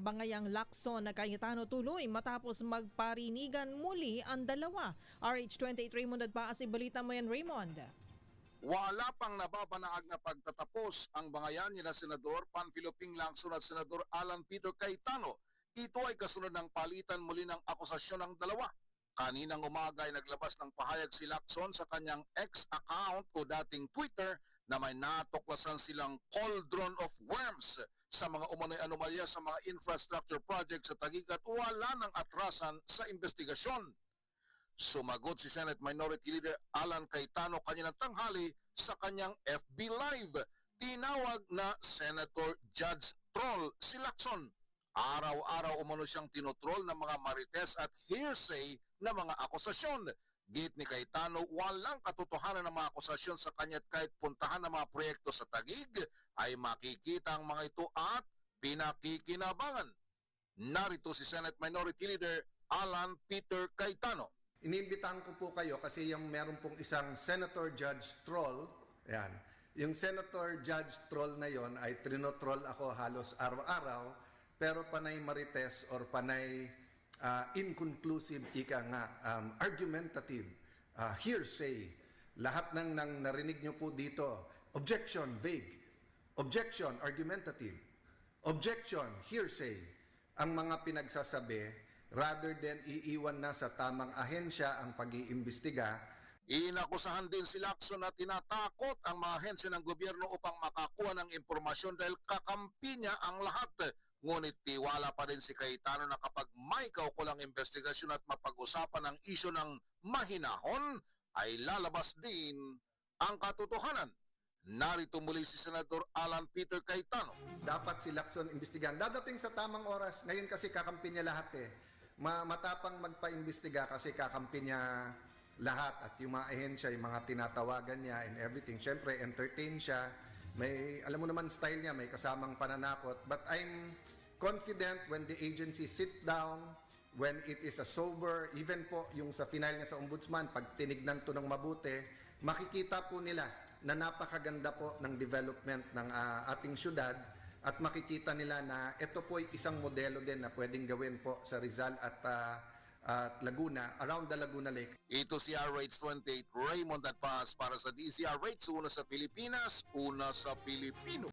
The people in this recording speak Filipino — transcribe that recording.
Bangayang Lacson na Cayetano tuloy matapos magparinigan muli ang dalawa. RH28 Raymond Adpaas, ibalita mo yan, Raymond. Wala pang nababanaag na pagtatapos ang bangayan ni na Senador Panfilo Ping Lacson at Senador Alan Peter Cayetano. Ito ay kasunod ng palitan muli ng akusasyon ng dalawa. Kaninang umaga ay naglabas ng pahayag si Lacson sa kanyang ex-account o dating Twitter na may natuklasan silang cauldron of worms sa mga umano'y anomalya sa mga infrastructure projects sa Taguig at wala ng atrasan sa investigasyon. Sumagot si Senate Minority Leader Alan Cayetano kaninang tanghali sa kanyang FB Live. Tinawag na Senator Judge Troll si Lacson. Araw-araw umano siyang tinotroll ng mga marites at hearsay na mga akusasyon. Git ni Cayetano, walang katotohanan ng mga akusasyon sa kanya at kahit puntahan ng mga proyekto sa Taguig ay makikita ang mga ito at pinakikinabangan. Narito si Senate Minority Leader Alan Peter Cayetano. Iniimbitahan ko po kayo kasi yung meron pong isang Senator Judge Troll, yan. Yung Senator Judge Troll na yon ay trinotroll ako halos araw-araw, pero panay marites or panay inconclusive, ika nga, argumentative, hearsay. Lahat ng narinig nyo po dito, objection, vague. Objection, argumentative. Objection, hearsay. Ang mga pinagsasabi, rather than iiwan na sa tamang ahensya ang pag-iimbestiga. Inakusahan din si Lacson na tinatakot ang mga ahensya ng gobyerno upang makakuha ng impormasyon dahil kakampi niya ang lahat. Ngunit tiwala pa rin si Cayetano na kapag may kaukulang investigasyon at mapag-usapan ang isyu ng mahinahon, ay lalabas din ang katotohanan. Narito muli si Senador Alan Peter Cayetano. Dapat si Lacson imbestigahan. Dadating sa tamang oras. Ngayon kasi kakampi niya lahat eh. Matapang magpa-imbestiga kasi kakampi niya lahat. At yung mga ahensya, yung mga tinatawagan niya and everything. Siyempre, entertain siya. May, alam mo naman style niya, may kasamang pananakot. But I'm confident when the agency sit down, when it is a sober, even po yung sa final niya sa ombudsman, pag tinignan to ng mabuti, makikita po nila na napakaganda po ng development ng ating syudad at makikita nila na ito po ay isang modelo din na pwedeng gawin po sa Rizal at Laguna, around the Laguna Lake. Ito si RH28 Raymond Adpaas para sa DZRH, una sa Pilipinas, una sa Pilipino.